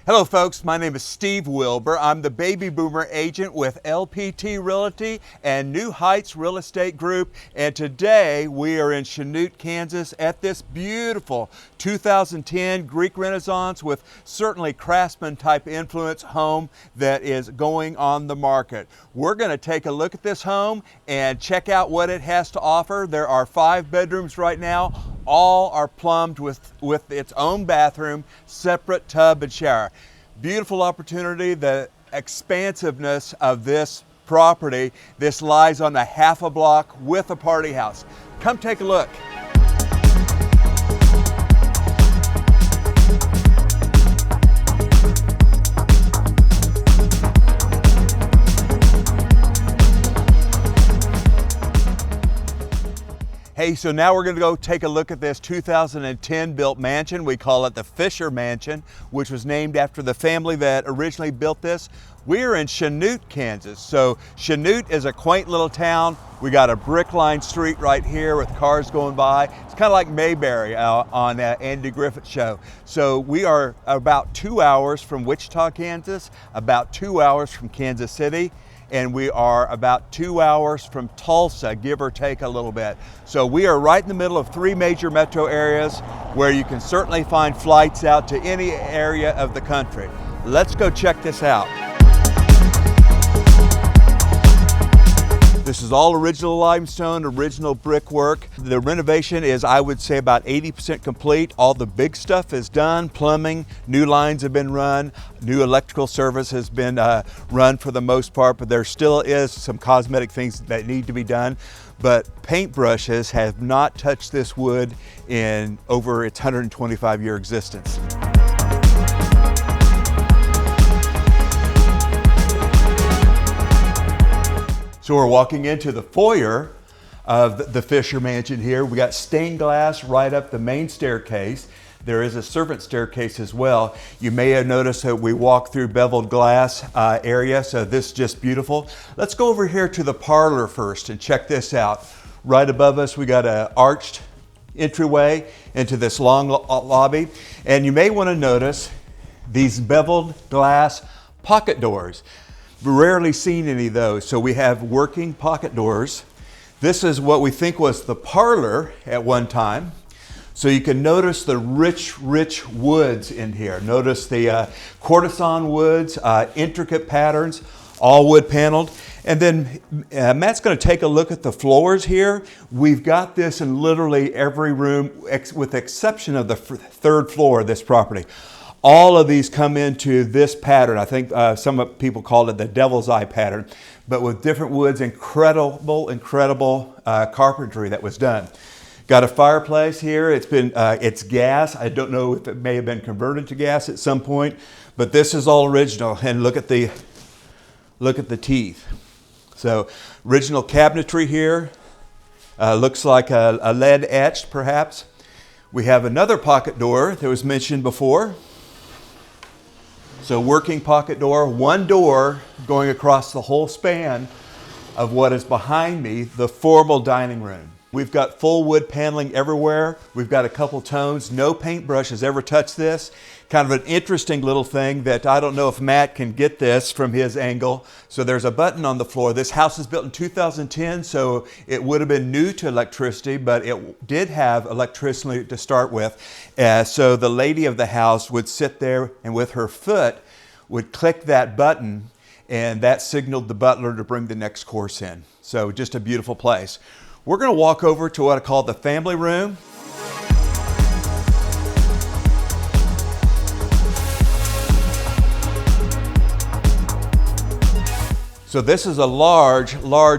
Hello folks, my name is Steve Wilbur. I'm the baby boomer agent with LPT Realty and New Heights Real Estate Group. And today we are in Chanute, Kansas at this beautiful 2010 Greek Renaissance with certainly craftsman type influence home that is going on the market. We're going to take a look at this home and check out what it has to offer. There are 5 bedrooms right now. All are plumbed with its own bathroom, separate tub and shower. Beautiful opportunity. The expansiveness of this property. This lies on a half a block with a party house. Come take a look. Hey, so now we're going to go take a look at this 2010 built mansion. We call it the Fisher Mansion, which was named after the family that originally built this. We're in Chanute, Kansas. So Chanute is a quaint little town. We got a brick-lined street right here with cars going by. It's kind of like Mayberry on Andy Griffith's show. So we are about 2 hours from Wichita, Kansas, about 2 hours from Kansas City, and we are about 2 hours from Tulsa, give or take a little bit. So we are right in the middle of 3 major metro areas where you can certainly find flights out to any area of the country. Let's go check this out. This is all original limestone, original brickwork. The renovation is, I would say, about 80% complete. All the big stuff is done. Plumbing, new lines have been run. New electrical service has been run for the most part, but there still is some cosmetic things that need to be done. But paintbrushes have not touched this wood in over its 125-year existence. So we're walking into the foyer of the Fisher Mansion here. We got stained glass right up the main staircase. There is a servant staircase as well. You may have noticed that we walk through beveled glass area, so this is just beautiful. Let's go over here to the parlor first and check this out. Right above us, we got an arched entryway into this long lobby. And you may want to notice these beveled glass pocket doors. Rarely seen any of those. So we have working pocket doors. This is what we think was the parlor at one time. So you can notice the rich woods in here. Notice the courtesan woods, intricate patterns, all wood paneled. And then Matt's going to take a look at the floors here. We've got this in literally every room with the exception of the 3rd floor of this property. All of these come into this pattern. I think some people call it the devil's eye pattern, but with different woods, incredible carpentry that was done. Got a fireplace here. It's gas. I don't know if it may have been converted to gas at some point, but this is all original. And look at the teeth. So original cabinetry here. Looks like a lead etched perhaps. We have another pocket door that was mentioned before. So working pocket door, one door going across the whole span of what is behind me, the formal dining room. We've got full wood paneling everywhere. We've got a couple tones. No paintbrush has ever touched this. Kind of an interesting little thing that I don't know if Matt can get this from his angle. So there's a button on the floor. This house was built in 2010, so it would have been new to electricity, but it did have electricity to start with. So the lady of the house would sit there and with her foot would click that button, and that signaled the butler to bring the next course in. So just a beautiful place. We're going to walk over to what I call the family room. So this is a large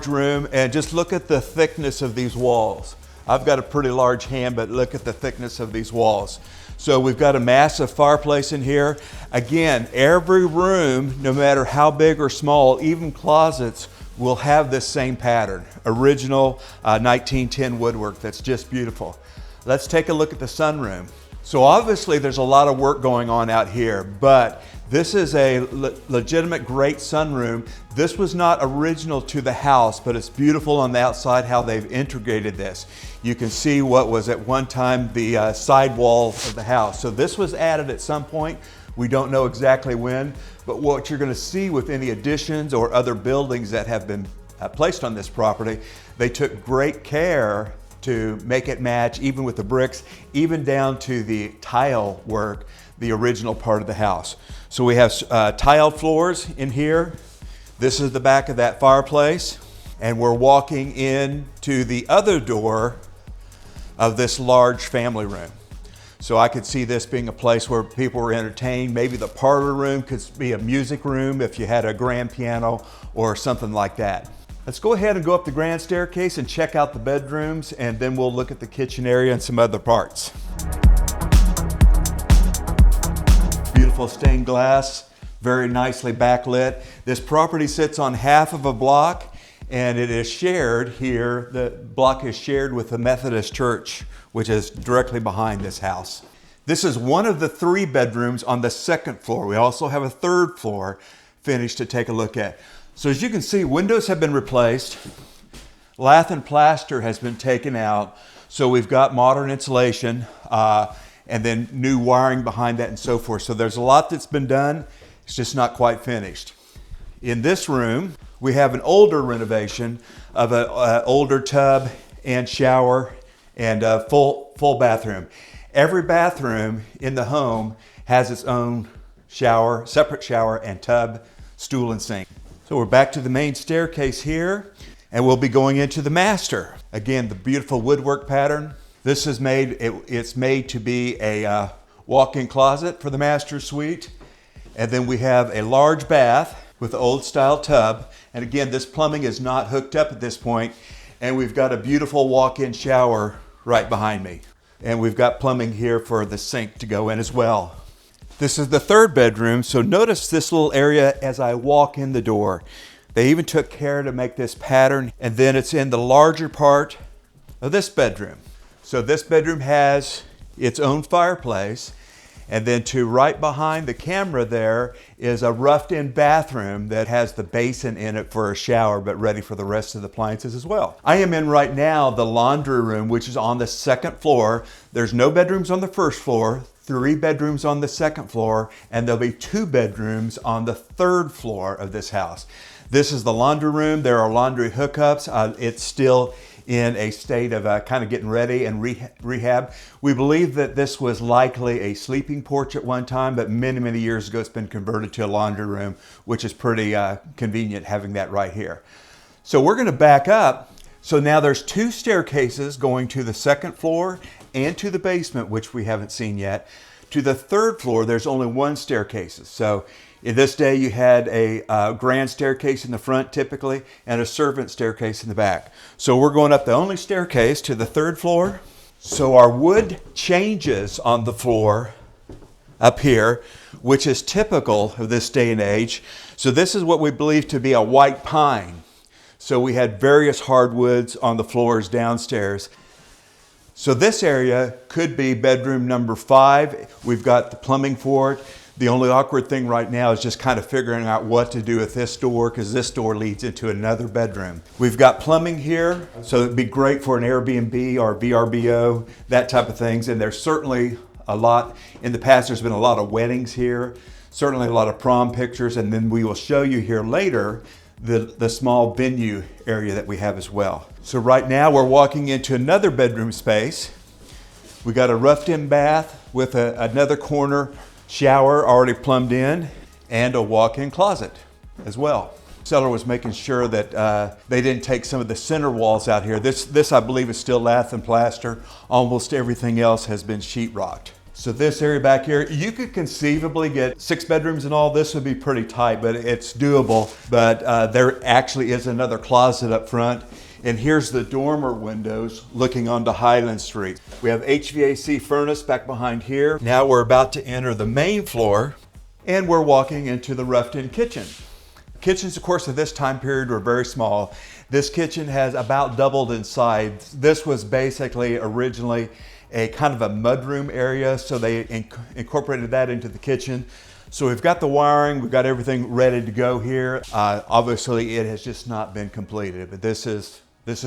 room, and just look at the thickness of these walls. I've got a pretty large hand, but look at the thickness of these walls. So we've got a massive fireplace in here. Again, every room, no matter how big or small, even closets, will have this same pattern. Original 1910 woodwork that's just beautiful. Let's take a look at the sunroom. So obviously there's a lot of work going on out here, but this is a legitimate great sunroom. This was not original to the house, but it's beautiful on the outside how they've integrated this. You can see what was at one time the side wall of the house. So this was added at some point We don't know exactly when, but what you're going to see with any additions or other buildings that have been placed on this property, they took great care to make it match, even with the bricks, even down to the tile work, the original part of the house. So we have tile floors in here. This is the back of that fireplace, and we're walking into the other door of this large family room. So I could see this being a place where people were entertained. Maybe the parlor room could be a music room if you had a grand piano or something like that. Let's go ahead and go up the grand staircase and check out the bedrooms, and then we'll look at the kitchen area and some other parts. Beautiful stained glass, very nicely backlit. This property sits on half of a block, and it is shared here. The block is shared with the Methodist Church, which is directly behind this house. This is one of the 3 bedrooms on the 2nd floor. We also have a 3rd floor finished to take a look at. So as you can see, windows have been replaced. Lath and plaster has been taken out. So we've got modern insulation and then new wiring behind that and so forth. So there's a lot that's been done. It's just not quite finished. In this room, we have an older renovation of an older tub and shower and a full bathroom. Every bathroom in the home has its own shower, separate shower and tub, stool and sink. So we're back to the main staircase here, and we'll be going into the master. Again, the beautiful woodwork pattern. This is it's made to be a walk-in closet for the master suite. And then we have a large bath with the old style tub. And again, this plumbing is not hooked up at this point. And we've got a beautiful walk-in shower right behind me. And we've got plumbing here for the sink to go in as well. This is the 3rd bedroom, so notice this little area as I walk in the door. They even took care to make this pattern, and then it's in the larger part of this bedroom. So this bedroom has its own fireplace, and then to right behind the camera there is a roughed-in bathroom that has the basin in it for a shower, but ready for the rest of the appliances as well. I am in right now the laundry room, which is on the 2nd floor. There's no bedrooms on the 1st floor. 3 bedrooms on the 2nd floor, and there'll be 2 bedrooms on the 3rd floor of this house. This is the laundry room. There are laundry hookups. It's still in a state of kind of getting ready and rehab. We believe that this was likely a sleeping porch at one time, but many, many years ago it's been converted to a laundry room, which is pretty convenient having that right here. So we're going to back up. So now there's 2 staircases going to the 2nd floor and to the basement, which we haven't seen yet. To the 3rd floor, there's only 1 staircase. So in this day, you had a grand staircase in the front typically, and a servant staircase in the back. So we're going up the only staircase to the 3rd floor. So our wood changes on the floor up here, which is typical of this day and age. So this is what we believe to be a white pine. So we had various hardwoods on the floors downstairs. So this area could be bedroom number 5. We've got the plumbing for it. The only awkward thing right now is just kind of figuring out what to do with this door, because this door leads into another bedroom. We've got plumbing here, so it'd be great for an Airbnb or VRBO, that type of things. And there's certainly a lot, in the past there's been a lot of weddings here, certainly a lot of prom pictures, and then we will show you here later the small venue area that we have as well. So right now we're walking into another bedroom space. We got a roughed-in bath with another corner shower already plumbed in, and a walk-in closet as well. Seller was making sure that they didn't take some of the center walls out here. This I believe is still lath and plaster. Almost everything else has been sheetrocked. So this area back here, you could conceivably get 6 bedrooms and all. This would be pretty tight, but it's doable. But there actually is another closet up front. And here's the dormer windows looking onto Highland Street. We have HVAC furnace back behind here. Now we're about to enter the main floor, and we're walking into the roughed-in kitchen. Kitchens, of course, at this time period were very small. This kitchen has about doubled in size. This was basically originally a kind of a mudroom area, so they incorporated that into the kitchen. So we've got the wiring, we've got everything ready to go here. Obviously, it has just not been completed, but this is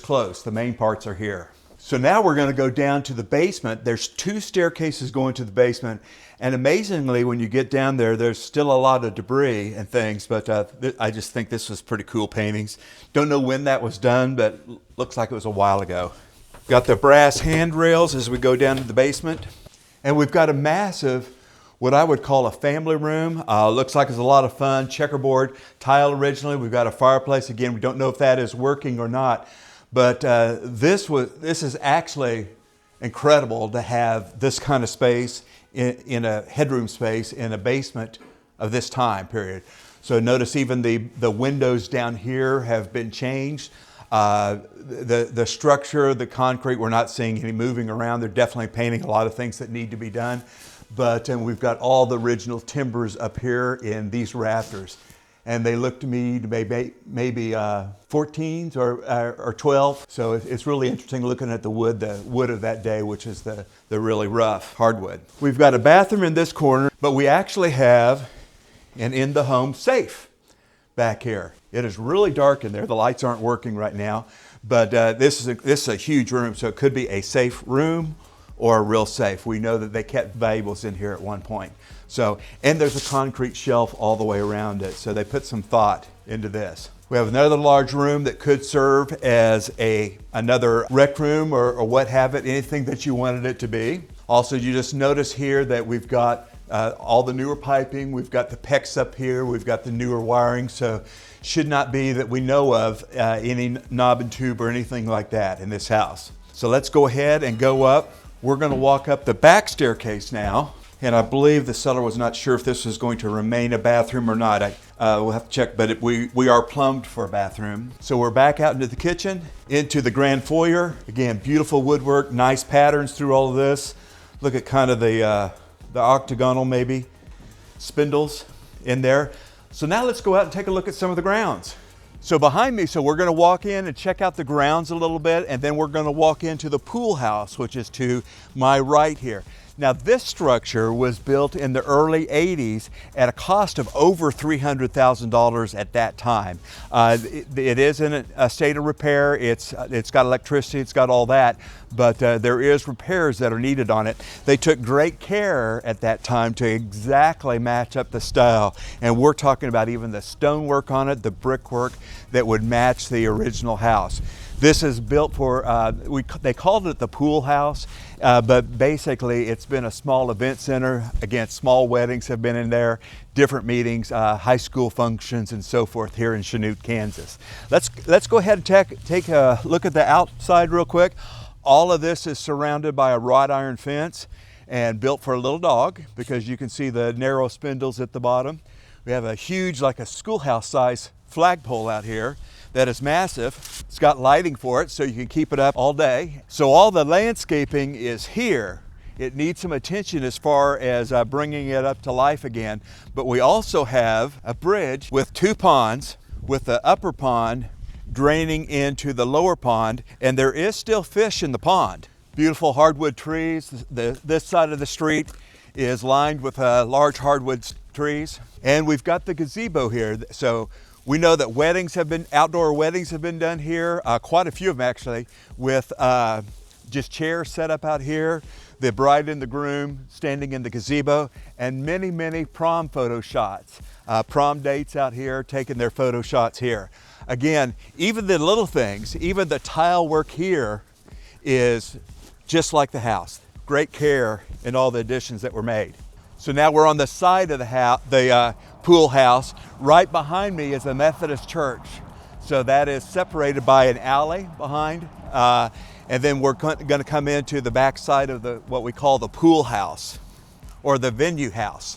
close. The main parts are here. So now we're going to go down to the basement. There's 2 staircases going to the basement. And amazingly, when you get down there, there's still a lot of debris and things, but I just think this was pretty cool paintings. Don't know when that was done, but looks like it was a while ago. Got the brass handrails as we go down to the basement. And we've got a massive, what I would call a family room. Looks like it's a lot of fun. Checkerboard tile originally. We've got a fireplace. Again, we don't know if that is working or not. But this is actually incredible to have this kind of space in a headroom space in a basement of this time period. So notice even the windows down here have been changed. The structure, the concrete, we're not seeing any moving around. They're definitely painting a lot of things that need to be done. But we've got all the original timbers up here in these rafters. And they look to me to maybe 14s or 12. So it's really interesting looking at the wood of that day, which is the really rough hardwood. We've got a bathroom in this corner, but we actually have an in-the-home safe back here. It is really dark in there. The lights aren't working right now, but this is a huge room, so it could be a safe room or a real safe. We know that they kept valuables in here at one point. So, and there's a concrete shelf all the way around it, so they put some thought into this. We have another large room that could serve as another rec room or what have it, anything that you wanted it to be. Also, you just notice here that we've got all the newer piping, we've got the PEX up here, we've got the newer wiring, so should not be that we know of any knob and tube or anything like that in this house. So let's go ahead and go up. We're going to walk up the back staircase now. And I believe the seller was not sure if this was going to remain a bathroom or not. We'll have to check, but we are plumbed for a bathroom. So we're back out into the kitchen, into the grand foyer. Again, beautiful woodwork, nice patterns through all of this. Look at kind of the octagonal maybe spindles in there. So now let's go out and take a look at some of the grounds. So behind me, so we're going to walk in and check out the grounds a little bit, and then we're going to walk into the pool house, which is to my right here. Now this structure was built in the early 80s at a cost of over $300,000 at that time. It is in a state of repair. It's got electricity, it's got all that, but there is repairs that are needed on it. They took great care at that time to exactly match up the style. And we're talking about even the stonework on it, the brickwork that would match the original house. This is built for, they called it the pool house, but basically it's been a small event center. Again, small weddings have been in there, different meetings, high school functions and so forth here in Chanute, Kansas. Let's go ahead and take a look at the outside real quick. All of this is surrounded by a wrought iron fence and built for a little dog because you can see the narrow spindles at the bottom. We have a huge, like a schoolhouse size flagpole out here that is massive. It's got lighting for it so you can keep it up all day. So all the landscaping is here. It needs some attention as far as bringing it up to life again. But we also have a bridge with 2 ponds, with the upper pond draining into the lower pond, and there is still fish in the pond. Beautiful hardwood trees. This side of the street is lined with large hardwood trees. And we've got the gazebo here. So we know that outdoor weddings have been done here, quite a few of them actually, with just chairs set up out here, the bride and the groom standing in the gazebo, and many, many prom photo shots. Prom dates out here, taking their photo shots here. Again, even the little things, even the tile work here is just like the house. Great care in all the additions that were made. So now we're on the side of the pool house. Right behind me is a Methodist church. So that is separated by an alley behind. And then we're going to come into the back side of what we call the pool house or the venue house.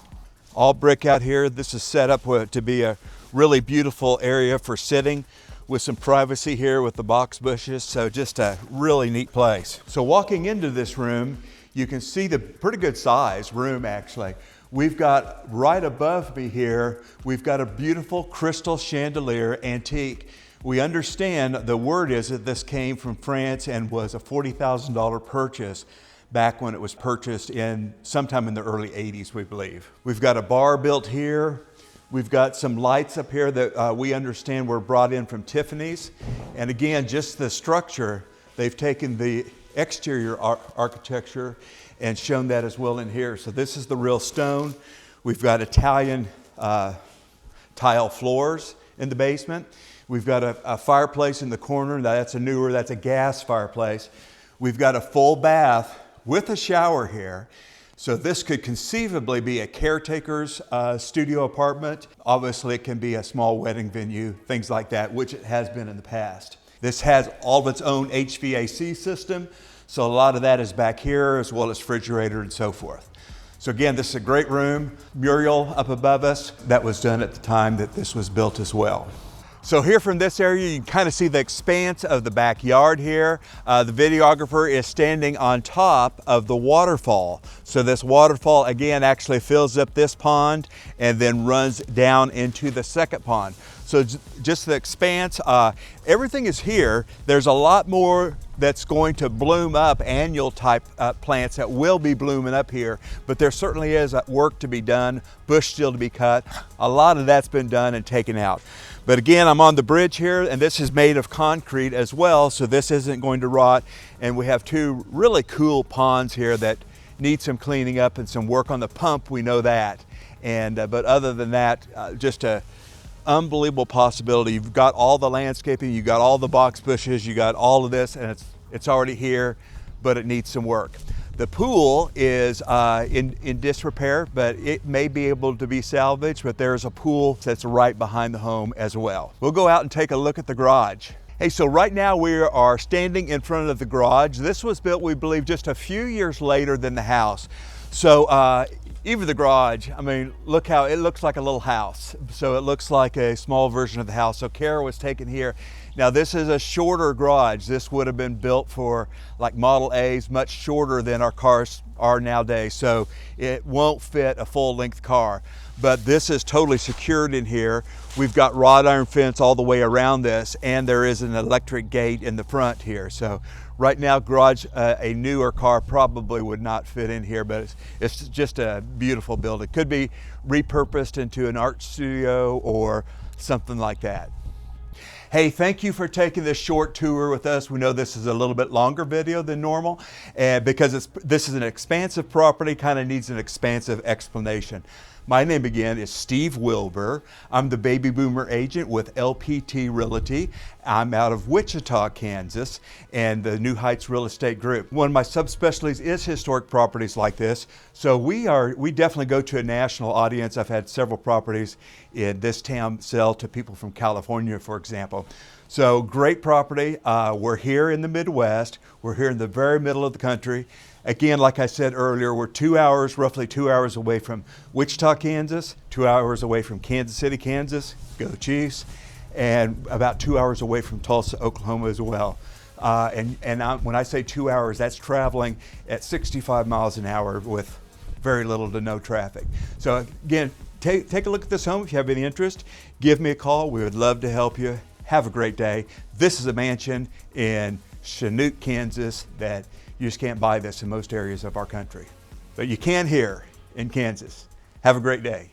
All brick out here. This is set up to be a really beautiful area for sitting with some privacy here with the box bushes. So just a really neat place. So walking into this room, you can see the pretty good size room actually. We've got right above me here, we've got a beautiful crystal chandelier, antique. We understand the word is that this came from France and was a $40,000 purchase back when it was purchased sometime in the early 80s, we believe. We've got a bar built here. We've got some lights up here that we understand were brought in from Tiffany's. And again, just the structure, they've taken the exterior architecture and shown that as well in here. So this is the real stone. We've got Italian tile floors in the basement. We've got a fireplace in the corner. That's a gas fireplace. We've got a full bath with a shower here. So this could conceivably be a caretaker's studio apartment. Obviously it can be a small wedding venue, things like that, which it has been in the past. This has all of its own HVAC system. So a lot of that is back here, as well as refrigerator and so forth. So again, this is a great room. Mural up above us. That was done at the time that this was built as well. So here from this area, you can kind of see the expanse of the backyard here. The videographer is standing on top of the waterfall. So this waterfall, again, actually fills up this pond and then runs down into the second pond. So just the expanse, everything is here. There's a lot more that's going to bloom up, annual type plants that will be blooming up here, but there certainly is work to be done, bush still to be cut. A lot of that's been done and taken out. But again, I'm on the bridge here, and this is made of concrete as well, so this isn't going to rot. And we have two really cool ponds here that need some cleaning up and some work on the pump, we know that. And but other than that, just a unbelievable possibility. You've got all the landscaping, you've got all the box bushes, you got all of this, and it's already here, but it needs some work. The pool is in disrepair, but it may be able to be salvaged, but there's a pool that's right behind the home as well. We'll go out and take a look at the garage. Hey, so right now we are standing in front of the garage. This was built, we believe, just a few years later than the house. So even the garage, I mean, look how it looks like a little house. So it looks like a small version of the house. So care was taken here. Now this is a shorter garage. This would have been built for like Model A's, much shorter than our cars are nowadays. So it won't fit a full length car, but this is totally secured in here. We've got wrought iron fence all the way around this, and there is an electric gate in the front here. So right now, garage, a newer car probably would not fit in here, but it's just a beautiful build. It could be repurposed into an art studio or something like that. Hey, thank you for taking this short tour with us. We know this is a little bit longer video than normal, and because this is an expansive property, kind of needs an expansive explanation. My name again is Steve Wilbur. I'm the baby boomer agent with LPT Realty. I'm out of Wichita, Kansas, and the New Heights Real Estate Group. One of my subspecialties is historic properties like this. So we definitely go to a national audience. I've had several properties in this town sell to people from California, for example. So great property. We're here in the Midwest. We're here in the very middle of the country. Again, like I said earlier, we're roughly 2 hours away from Wichita, Kansas, 2 hours away from Kansas City, Kansas, go Chiefs, and about 2 hours away from Tulsa, Oklahoma as well. When I say 2 hours, that's traveling at 65 miles an hour with very little to no traffic. So again, take a look at this home. If you have any interest, give me a call. We would love to help you. Have a great day. This is a mansion in Chanute, Kansas that you just can't buy this in most areas of our country, but you can here in Kansas. Have a great day.